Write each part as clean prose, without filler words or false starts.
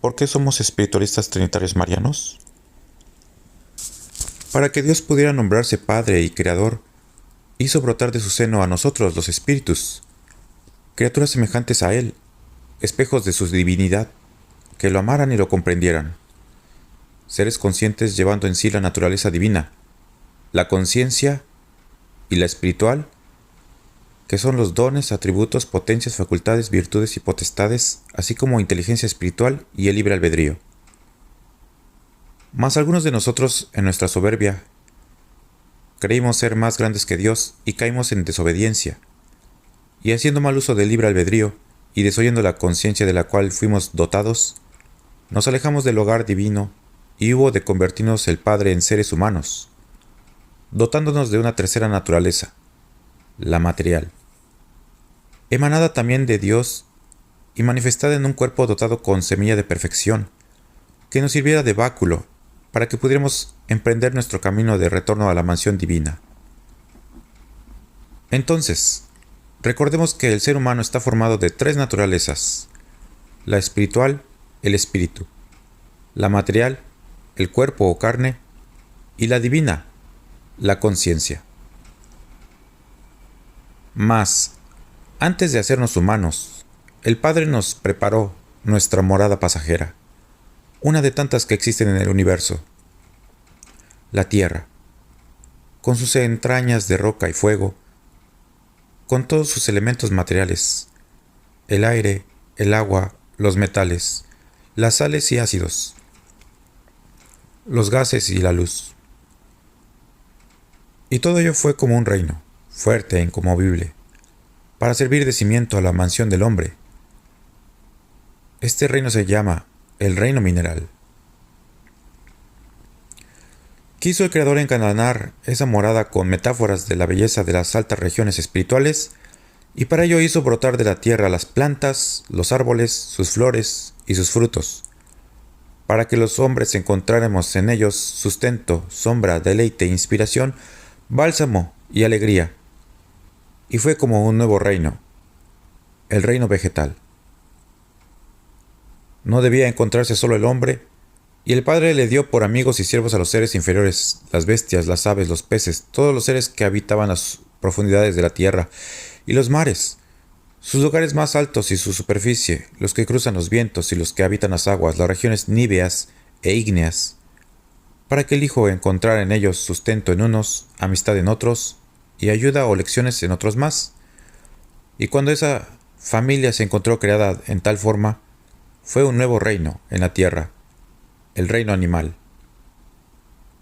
¿Por qué somos espiritualistas trinitarios marianos? Para que Dios pudiera nombrarse Padre y Creador, hizo brotar de su seno a nosotros, los espíritus, criaturas semejantes a Él, espejos de su divinidad, que lo amaran y lo comprendieran. Seres conscientes llevando en sí la naturaleza divina, la conciencia y la espiritual, que son los dones, atributos, potencias, facultades, virtudes y potestades, así como inteligencia espiritual y el libre albedrío. Mas algunos de nosotros, en nuestra soberbia, creímos ser más grandes que Dios y caímos en desobediencia, y haciendo mal uso del libre albedrío y desoyendo la conciencia de la cual fuimos dotados, nos alejamos del hogar divino y hubo de convertirnos el Padre en seres humanos, dotándonos de una tercera naturaleza, la material, emanada también de Dios y manifestada en un cuerpo dotado con semilla de perfección, que nos sirviera de báculo para que pudiéramos emprender nuestro camino de retorno a la mansión divina. Entonces, recordemos que el ser humano está formado de tres naturalezas: la espiritual, el espíritu; la material, el cuerpo o carne; y la divina, la conciencia. Mas, antes de hacernos humanos, el Padre nos preparó nuestra morada pasajera, una de tantas que existen en el universo: la tierra, con sus entrañas de roca y fuego, con todos sus elementos materiales, el aire, el agua, los metales, las sales y ácidos, los gases y la luz. Y todo ello fue como un reino, fuerte e inconmovible, para servir de cimiento a la mansión del hombre. Este reino se llama el reino mineral. Quiso el Creador encananar esa morada con metáforas de la belleza de las altas regiones espirituales, y para ello hizo brotar de la tierra las plantas, los árboles, sus flores y sus frutos, para que los hombres encontráramos en ellos sustento, sombra, deleite, inspiración, bálsamo y alegría. Y fue como un nuevo reino, el reino vegetal. No debía encontrarse solo el hombre, y el Padre le dio por amigos y siervos a los seres inferiores, las bestias, las aves, los peces, todos los seres que habitaban las profundidades de la tierra, y los mares, sus lugares más altos y su superficie, los que cruzan los vientos y los que habitan las aguas, las regiones níveas e ígneas, para que el Hijo encontrara en ellos sustento en unos, amistad en otros, y ayuda o lecciones en otros más. Y cuando esa familia se encontró creada en tal forma, fue un nuevo reino en la tierra, el reino animal.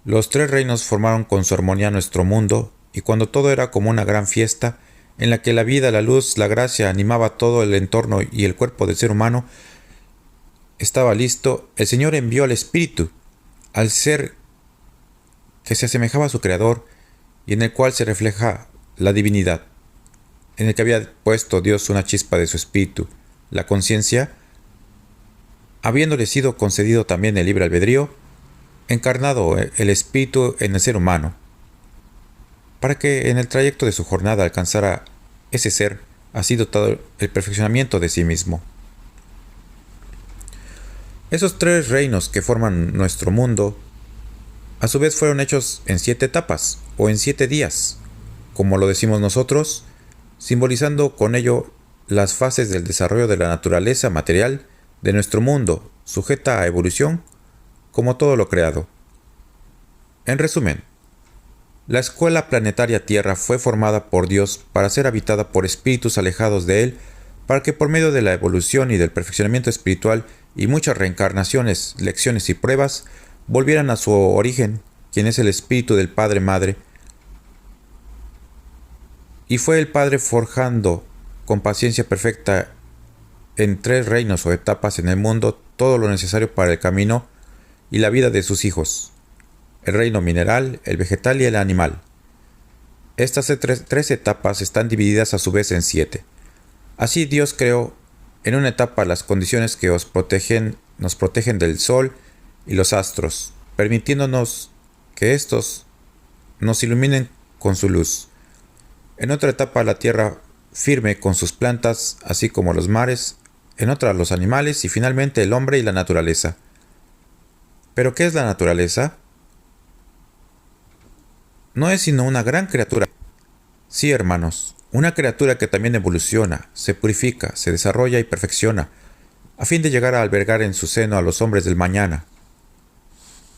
Los tres reinos formaron con su armonía nuestro mundo, y cuando todo era como una gran fiesta, en la que la vida, la luz, la gracia animaba todo el entorno y el cuerpo del ser humano estaba listo, el Señor envió al Espíritu, al ser que se asemejaba a su Creador y en el cual se refleja la divinidad, en el que había puesto Dios una chispa de su Espíritu, la conciencia, habiéndole sido concedido también el libre albedrío, encarnado el Espíritu en el ser humano, para que en el trayecto de su jornada alcanzara ese ser así dotado el perfeccionamiento de sí mismo. Esos tres reinos que forman nuestro mundo, a su vez fueron hechos en 7 etapas, o en 7 días, como lo decimos nosotros, simbolizando con ello las fases del desarrollo de la naturaleza material de nuestro mundo, sujeta a evolución, como todo lo creado. En resumen, la escuela planetaria Tierra fue formada por Dios para ser habitada por espíritus alejados de Él, para que por medio de la evolución y del perfeccionamiento espiritual y muchas reencarnaciones, lecciones y pruebas, volvieran a su origen, quien es el espíritu del Padre Madre. Y fue el Padre forjando con paciencia perfecta en 3 reinos o etapas en el mundo todo lo necesario para el camino y la vida de sus hijos: el reino mineral, el vegetal y el animal. Estas 3 etapas están divididas a su vez en 7. Así Dios creó en una etapa las condiciones que nos protegen del sol y los astros, permitiéndonos que estos nos iluminen con su luz. En otra etapa la tierra firme con sus plantas, así como los mares, en otra los animales y finalmente el hombre y la naturaleza. ¿Pero qué es la naturaleza? No es sino una gran criatura. Sí, hermanos, una criatura que también evoluciona, se purifica, se desarrolla y perfecciona, a fin de llegar a albergar en su seno a los hombres del mañana.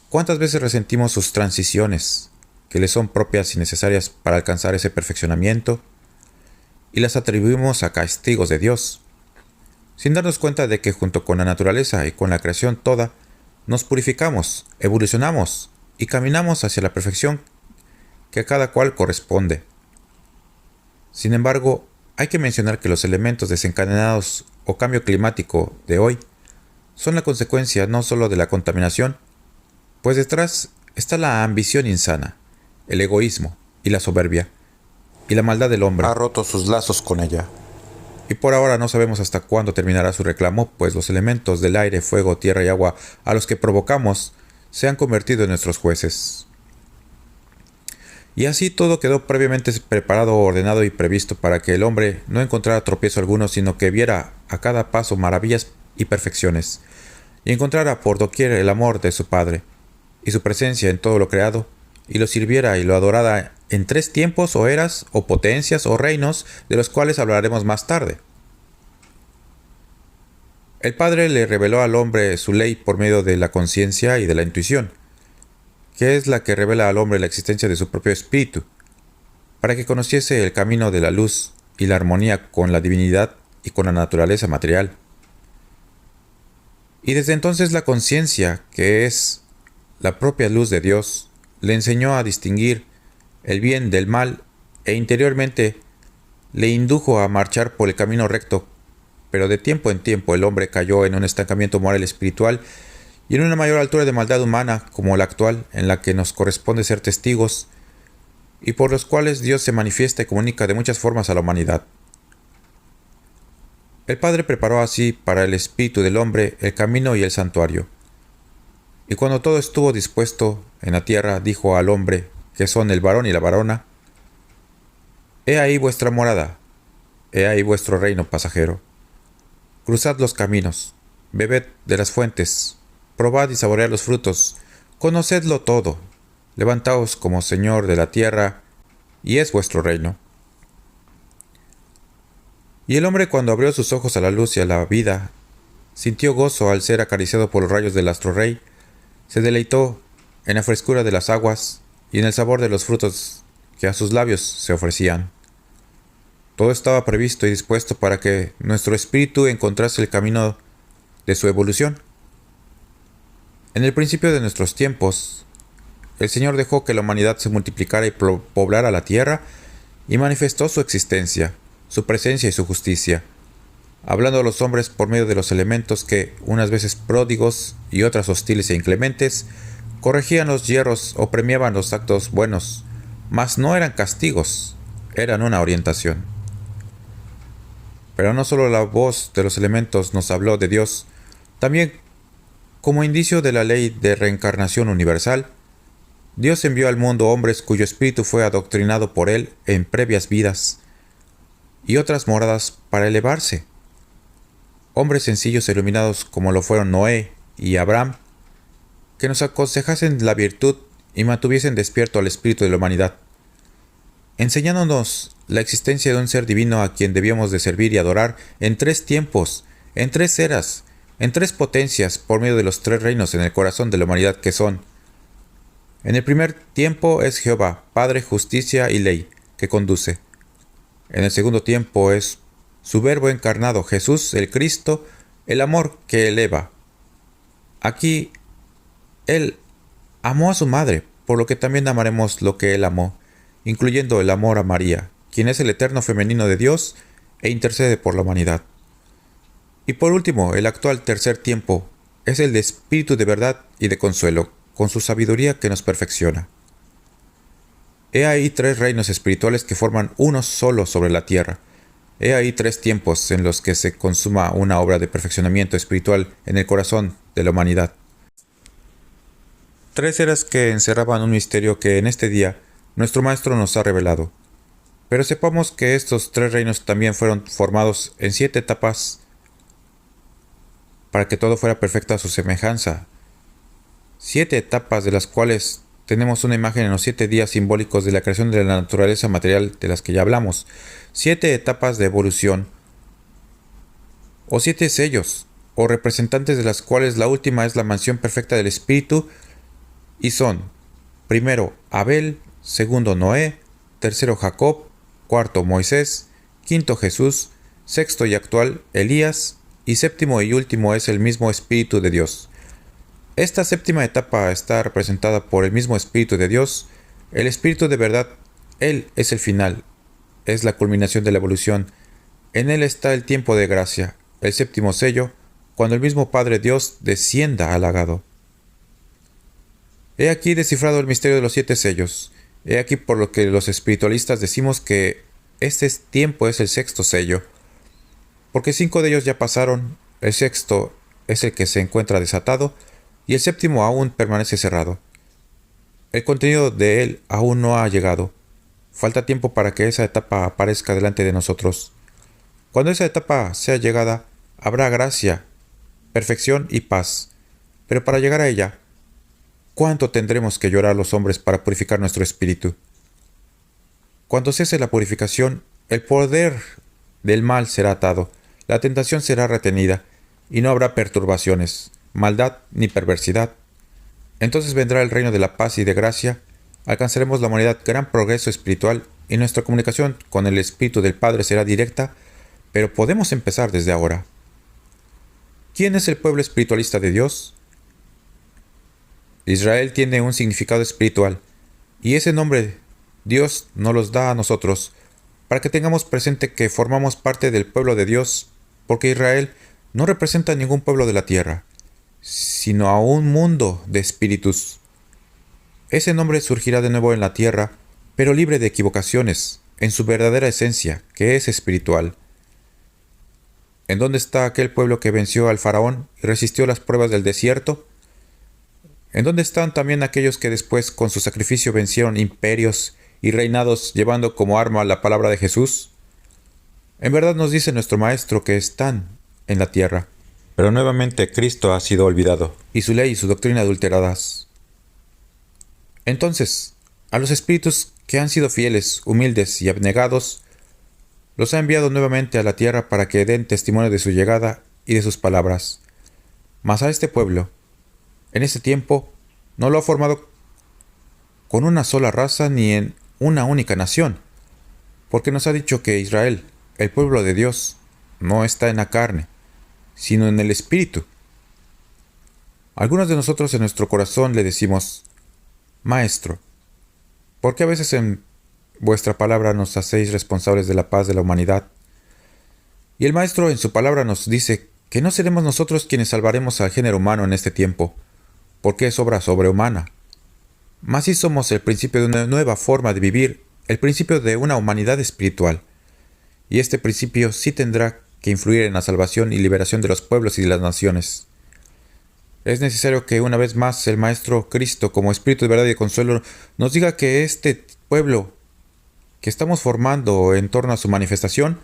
¿Cuántas veces resentimos sus transiciones, que le son propias y necesarias para alcanzar ese perfeccionamiento, y las atribuimos a castigos de Dios, sin darnos cuenta de que junto con la naturaleza y con la creación toda, nos purificamos, evolucionamos y caminamos hacia la perfección que a cada cual corresponde? Sin embargo, hay que mencionar que los elementos desencadenados o cambio climático de hoy son la consecuencia no solo de la contaminación, pues detrás está la ambición insana, el egoísmo y la soberbia, y la maldad del hombre ha roto sus lazos con ella. Y por ahora no sabemos hasta cuándo terminará su reclamo, pues los elementos del aire, fuego, tierra y agua a los que provocamos se han convertido en nuestros jueces. Y así todo quedó previamente preparado, ordenado y previsto para que el hombre no encontrara tropiezo alguno, sino que viera a cada paso maravillas y perfecciones, y encontrara por doquier el amor de su Padre, y su presencia en todo lo creado, y lo sirviera y lo adorara en 3 tiempos o eras o potencias o reinos, de los cuales hablaremos más tarde. El Padre le reveló al hombre su ley por medio de la conciencia y de la intuición, que es la que revela al hombre la existencia de su propio espíritu, para que conociese el camino de la luz y la armonía con la divinidad y con la naturaleza material. Y desde entonces la conciencia, que es la propia luz de Dios, le enseñó a distinguir el bien del mal e interiormente le indujo a marchar por el camino recto, pero de tiempo en tiempo el hombre cayó en un estancamiento moral espiritual y en una mayor altura de maldad humana como la actual, en la que nos corresponde ser testigos y por los cuales Dios se manifiesta y comunica de muchas formas a la humanidad. El Padre preparó así para el espíritu del hombre el camino y el santuario. Y cuando todo estuvo dispuesto en la tierra, dijo al hombre, que son el varón y la varona: He ahí vuestra morada, he ahí vuestro reino pasajero. Cruzad los caminos, bebed de las fuentes, probad y saboread los frutos, conocedlo todo, levantaos como Señor de la tierra, y es vuestro reino. Y el hombre, cuando abrió sus ojos a la luz y a la vida, sintió gozo al ser acariciado por los rayos del astro rey, se deleitó en la frescura de las aguas y en el sabor de los frutos que a sus labios se ofrecían. Todo estaba previsto y dispuesto para que nuestro espíritu encontrase el camino de su evolución. En el principio de nuestros tiempos, el Señor dejó que la humanidad se multiplicara y poblara la tierra y manifestó su existencia, su presencia y su justicia, hablando a los hombres por medio de los elementos que, unas veces pródigos y otras hostiles e inclementes, corregían los yerros o premiaban los actos buenos, mas no eran castigos, eran una orientación. Pero no solo la voz de los elementos nos habló de Dios, también, como indicio de la ley de reencarnación universal, Dios envió al mundo hombres cuyo espíritu fue adoctrinado por él en previas vidas, y otras moradas para elevarse. Hombres sencillos e iluminados como lo fueron Noé y Abraham, que nos aconsejasen la virtud y mantuviesen despierto al espíritu de la humanidad, enseñándonos la existencia de un ser divino a quien debíamos de servir y adorar en 3 tiempos, en 3 eras, en 3 potencias, por medio de los 3 reinos en el corazón de la humanidad que son: en el primer tiempo es Jehová, Padre, justicia y ley, que conduce. En el segundo tiempo es su Verbo encarnado, Jesús el Cristo, el amor que eleva. Aquí Él amó a su madre, por lo que también amaremos lo que Él amó, incluyendo el amor a María, quien es el eterno femenino de Dios e intercede por la humanidad. Y por último, el actual tercer tiempo es el de espíritu de verdad y de consuelo, con su sabiduría que nos perfecciona. He ahí 3 reinos espirituales que forman uno solo sobre la tierra. He ahí 3 tiempos en los que se consuma una obra de perfeccionamiento espiritual en el corazón de la humanidad. 3 eras que encerraban un misterio que en este día nuestro Maestro nos ha revelado. Pero sepamos que estos 3 reinos también fueron formados en 7 etapas para que todo fuera perfecto a su semejanza. 7 etapas de las cuales tenemos una imagen en los 7 días simbólicos de la creación de la naturaleza material de las que ya hablamos. 7 etapas de evolución, o 7 sellos, o representantes de las cuales la última es la mansión perfecta del Espíritu, y son: primero Abel, segundo Noé, tercero Jacob, cuarto Moisés, quinto Jesús, sexto y actual Elías, y séptimo y último es el mismo Espíritu de Dios. Esta séptima etapa está representada por el mismo Espíritu de Dios, el Espíritu de verdad. Él es el final, es la culminación de la evolución. En él está el tiempo de gracia, el séptimo sello, cuando el mismo Padre Dios descienda halagado. He aquí descifrado el misterio de los 7 sellos. He aquí por lo que los espiritualistas decimos que este tiempo es el sexto sello, porque 5 de ellos ya pasaron, el sexto es el que se encuentra desatado, y el séptimo aún permanece cerrado. El contenido de él aún no ha llegado. Falta tiempo para que esa etapa aparezca delante de nosotros. Cuando esa etapa sea llegada, habrá gracia, perfección y paz. Pero para llegar a ella, ¿cuánto tendremos que llorar los hombres para purificar nuestro espíritu? Cuando cese la purificación, el poder del mal será atado, la tentación será retenida, y no habrá perturbaciones, maldad ni perversidad. Entonces vendrá el reino de la paz y de gracia, alcanzaremos la humanidad gran progreso espiritual, y nuestra comunicación con el Espíritu del Padre será directa, pero podemos empezar desde ahora. ¿Quién es el pueblo espiritualista de Dios? Israel tiene un significado espiritual, y ese nombre Dios nos los da a nosotros, para que tengamos presente que formamos parte del pueblo de Dios, porque Israel no representa a ningún pueblo de la tierra, sino a un mundo de espíritus. Ese nombre surgirá de nuevo en la tierra, pero libre de equivocaciones, en su verdadera esencia, que es espiritual. ¿En dónde está aquel pueblo que venció al faraón y resistió las pruebas del desierto? ¿En dónde están también aquellos que después con su sacrificio vencieron imperios y reinados llevando como arma la palabra de Jesús? En verdad nos dice nuestro Maestro que están en la tierra, pero nuevamente Cristo ha sido olvidado, y su ley y su doctrina adulteradas. Entonces, a los espíritus que han sido fieles, humildes y abnegados, los ha enviado nuevamente a la tierra para que den testimonio de su llegada y de sus palabras. Mas a este pueblo, en este tiempo, no lo ha formado con una sola raza ni en una única nación, porque nos ha dicho que Israel, el pueblo de Dios, no está en la carne, sino en el espíritu. Algunos de nosotros en nuestro corazón le decimos: Maestro, ¿por qué a veces en vuestra palabra nos hacéis responsables de la paz de la humanidad? Y el Maestro en su palabra nos dice que no seremos nosotros quienes salvaremos al género humano en este tiempo, porque es obra sobrehumana. Mas sí somos el principio de una nueva forma de vivir, el principio de una humanidad espiritual. Y este principio sí tendrá que influir en la salvación y liberación de los pueblos y de las naciones. Es necesario que una vez más el Maestro Cristo, como Espíritu de verdad y de consuelo, nos diga que este pueblo que estamos formando en torno a su manifestación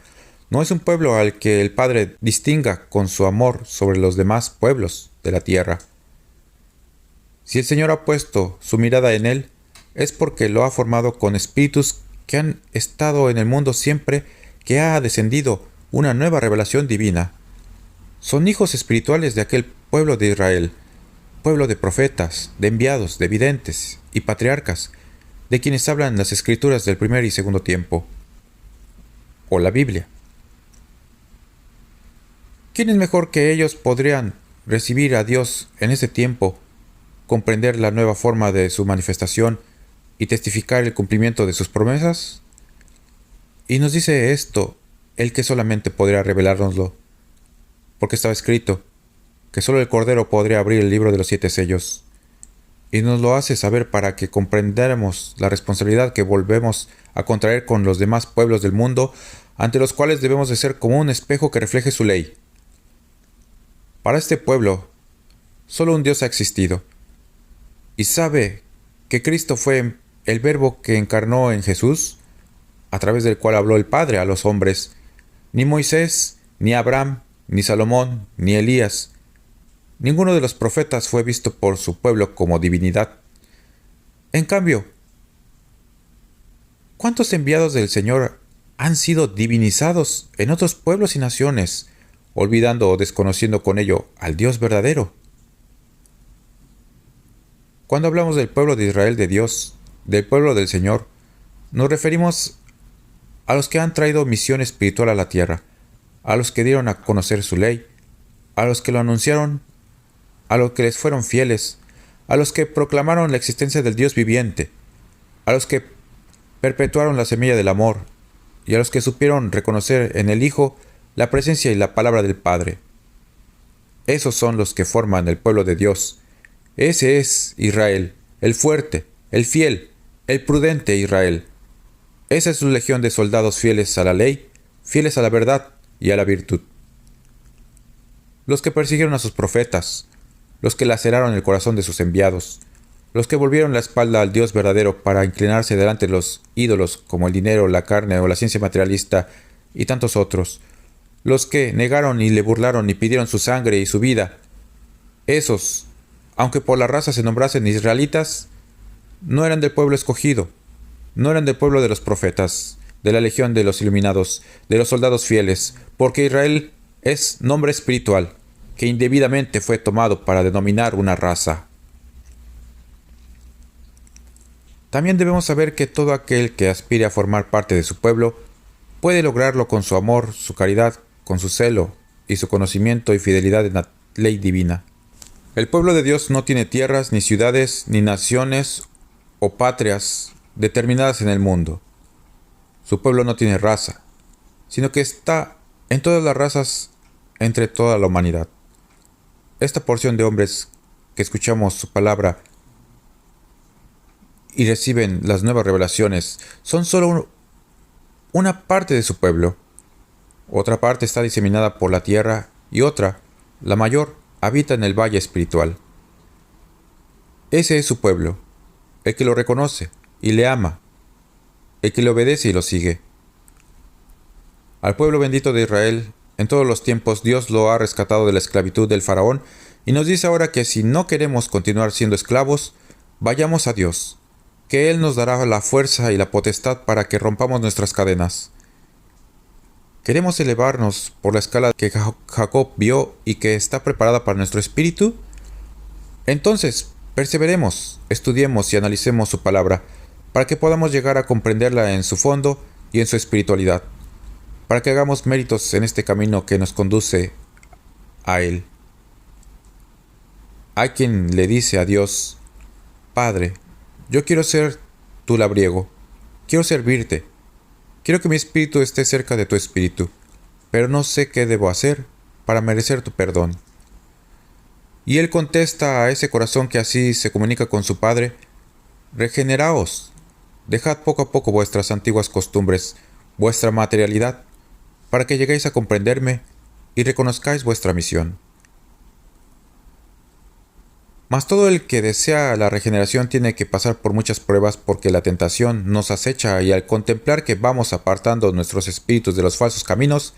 no es un pueblo al que el Padre distinga con su amor sobre los demás pueblos de la tierra. Si el Señor ha puesto su mirada en él, es porque lo ha formado con espíritus que han estado en el mundo siempre que ha descendido una nueva revelación divina. Son hijos espirituales de aquel pueblo de Israel, pueblo de profetas, de enviados, de videntes y patriarcas, de quienes hablan las escrituras del primer y segundo tiempo, o la Biblia. ¿Quién mejor que ellos podrían recibir a Dios en ese tiempo, comprender la nueva forma de su manifestación y testificar el cumplimiento de sus promesas? Y nos dice esto el que solamente podría revelárnoslo, porque estaba escrito que solo el Cordero podría abrir el libro de los 7 sellos, y nos lo hace saber para que comprendamos la responsabilidad que volvemos a contraer con los demás pueblos del mundo, ante los cuales debemos de ser como un espejo que refleje su ley. Para este pueblo, solo un Dios ha existido, y sabe que Cristo fue el Verbo que encarnó en Jesús, a través del cual habló el Padre a los hombres. Ni Moisés, ni Abraham, ni Salomón, ni Elías, Ninguno de los profetas fue visto por su pueblo como divinidad. En cambio, ¿cuántos enviados del Señor han sido divinizados en otros pueblos y naciones, olvidando o desconociendo con ello al Dios verdadero? Cuando hablamos del pueblo de Israel de Dios, del pueblo del Señor, nos referimos a los que han traído misión espiritual a la tierra, a los que dieron a conocer su ley, a los que lo anunciaron, a los que les fueron fieles, a los que proclamaron la existencia del Dios viviente, a los que perpetuaron la semilla del amor, y a los que supieron reconocer en el Hijo la presencia y la palabra del Padre. Esos son los que forman el pueblo de Dios. Ese es Israel, el fuerte, el fiel, el prudente Israel. Esa es su legión de soldados fieles a la ley, fieles a la verdad y a la virtud. Los que persiguieron a sus profetas, los que laceraron el corazón de sus enviados, los que volvieron la espalda al Dios verdadero para inclinarse delante de los ídolos como el dinero, la carne o la ciencia materialista y tantos otros, los que negaron y le burlaron y pidieron su sangre y su vida, esos, aunque por la raza se nombrasen israelitas, no eran del pueblo escogido, no eran del pueblo de los profetas, de la legión de los iluminados, de los soldados fieles, porque Israel es nombre espiritual, que indebidamente fue tomado para denominar una raza. También debemos saber que todo aquel que aspire a formar parte de su pueblo puede lograrlo con su amor, su caridad, con su celo y su conocimiento y fidelidad en la ley divina. El pueblo de Dios no tiene tierras, ni ciudades, ni naciones o patrias determinadas en el mundo. Su pueblo no tiene raza, sino que está en todas las razas entre toda la humanidad. Esta porción de hombres que escuchamos su palabra y reciben las nuevas revelaciones son solo una parte de su pueblo. Otra parte está diseminada por la tierra y otra, la mayor, habita en el valle espiritual. Ese es su pueblo, el que lo reconoce y le ama, el que le obedece y lo sigue. Al pueblo bendito de Israel, en todos los tiempos Dios lo ha rescatado de la esclavitud del faraón y nos dice ahora que si no queremos continuar siendo esclavos, vayamos a Dios, que Él nos dará la fuerza y la potestad para que rompamos nuestras cadenas. ¿Queremos elevarnos por la escala que Jacob vio y que está preparada para nuestro espíritu? Entonces, perseveremos, estudiemos y analicemos su palabra, para que podamos llegar a comprenderla en su fondo y en su espiritualidad, para que hagamos méritos en este camino que nos conduce a Él. Hay quien le dice a Dios: Padre, yo quiero ser tu labriego, quiero servirte, quiero que mi espíritu esté cerca de tu espíritu, pero no sé qué debo hacer para merecer tu perdón. Y Él contesta a ese corazón que así se comunica con su Padre: regeneraos, dejad poco a poco vuestras antiguas costumbres, vuestra materialidad, para que lleguéis a comprenderme y reconozcáis vuestra misión. Mas todo el que desea la regeneración tiene que pasar por muchas pruebas, porque la tentación nos acecha, y al contemplar que vamos apartando nuestros espíritus de los falsos caminos,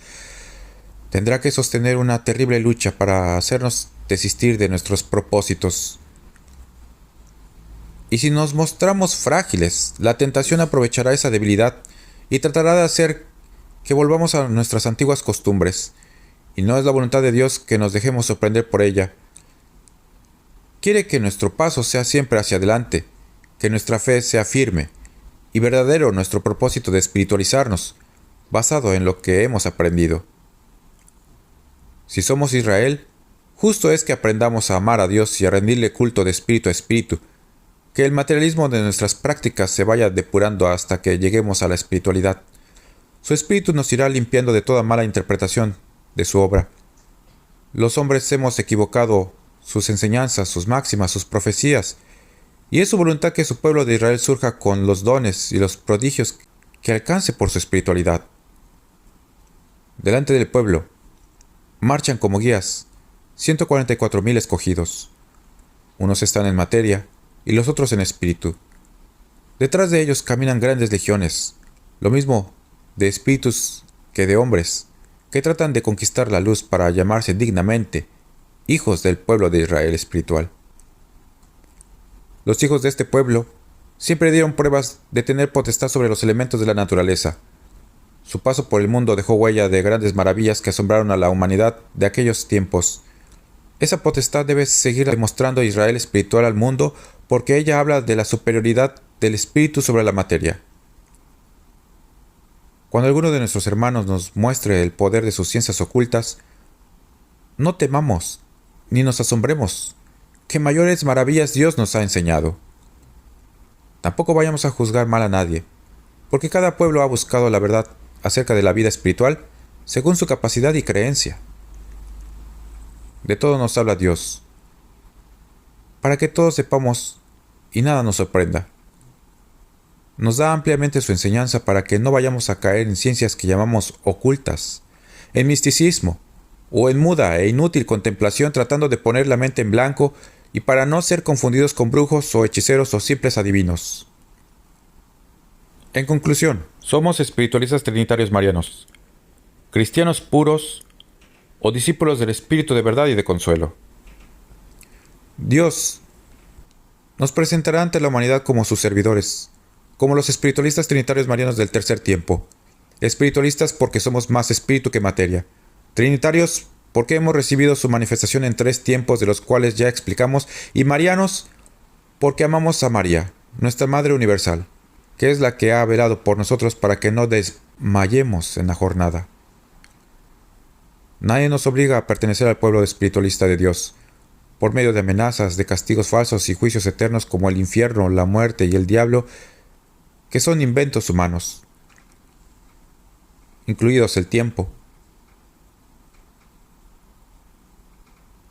tendrá que sostener una terrible lucha para hacernos desistir de nuestros propósitos. Y si nos mostramos frágiles, la tentación aprovechará esa debilidad y tratará de hacer que volvamos a nuestras antiguas costumbres, y no es la voluntad de Dios que nos dejemos sorprender por ella. Quiere que nuestro paso sea siempre hacia adelante, que nuestra fe sea firme y verdadero nuestro propósito de espiritualizarnos, basado en lo que hemos aprendido. Si somos Israel, justo es que aprendamos a amar a Dios y a rendirle culto de espíritu a espíritu, que el materialismo de nuestras prácticas se vaya depurando hasta que lleguemos a la espiritualidad. Su espíritu nos irá limpiando de toda mala interpretación de su obra. Los hombres hemos equivocado sus enseñanzas, sus máximas, sus profecías, y es su voluntad que su pueblo de Israel surja con los dones y los prodigios que alcance por su espiritualidad. Delante del pueblo marchan como guías 144,000 escogidos. Unos están en materia y los otros en espíritu. Detrás de ellos caminan grandes legiones, lo mismo de espíritus que de hombres, que tratan de conquistar la luz para llamarse dignamente hijos del pueblo de Israel espiritual. Los hijos de este pueblo siempre dieron pruebas de tener potestad sobre los elementos de la naturaleza. Su paso por el mundo dejó huella de grandes maravillas que asombraron a la humanidad de aquellos tiempos. Esa potestad debe seguir demostrando Israel espiritual al mundo porque ella habla de la superioridad del espíritu sobre la materia. Cuando alguno de nuestros hermanos nos muestre el poder de sus ciencias ocultas, no temamos, ni nos asombremos, que mayores maravillas Dios nos ha enseñado. Tampoco vayamos a juzgar mal a nadie, porque cada pueblo ha buscado la verdad acerca de la vida espiritual según su capacidad y creencia. De todo nos habla Dios, para que todos sepamos y nada nos sorprenda. Nos da ampliamente su enseñanza para que no vayamos a caer en ciencias que llamamos ocultas, en misticismo, o en muda e inútil contemplación tratando de poner la mente en blanco y para no ser confundidos con brujos o hechiceros o simples adivinos. En conclusión, somos espiritualistas trinitarios marianos, cristianos puros o discípulos del Espíritu de verdad y de consuelo. Dios nos presentará ante la humanidad como sus servidores, como los espiritualistas trinitarios marianos del tercer tiempo. Espiritualistas porque somos más espíritu que materia. Trinitarios porque hemos recibido su manifestación en 3 tiempos de los cuales ya explicamos. Y marianos porque amamos a María, nuestra Madre Universal, que es la que ha velado por nosotros para que no desmayemos en la jornada. Nadie nos obliga a pertenecer al pueblo espiritualista de Dios, por medio de amenazas, de castigos falsos y juicios eternos como el infierno, la muerte y el diablo, que son inventos humanos, incluidos el tiempo.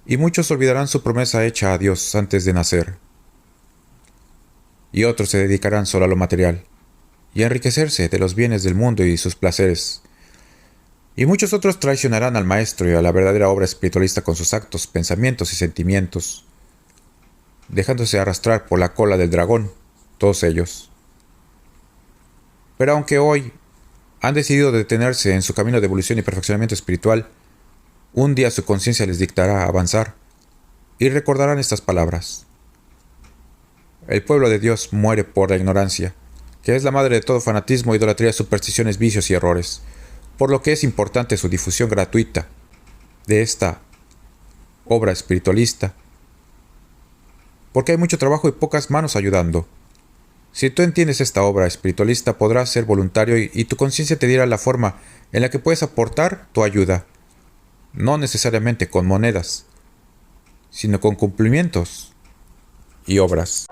Y muchos olvidarán su promesa hecha a Dios antes de nacer. Y otros se dedicarán solo a lo material, y a enriquecerse de los bienes del mundo y sus placeres. Y muchos otros traicionarán al Maestro y a la verdadera obra espiritualista con sus actos, pensamientos y sentimientos, dejándose arrastrar por la cola del dragón, todos ellos. Pero aunque hoy han decidido detenerse en su camino de evolución y perfeccionamiento espiritual, un día su conciencia les dictará avanzar y recordarán estas palabras. El pueblo de Dios muere por la ignorancia, que es la madre de todo fanatismo, idolatría, supersticiones, vicios y errores, por lo que es importante su difusión gratuita de esta obra espiritualista, porque hay mucho trabajo y pocas manos ayudando. Si tú entiendes esta obra espiritualista, podrás ser voluntario y tu conciencia te dirá la forma en la que puedes aportar tu ayuda, no necesariamente con monedas, sino con cumplimientos y obras.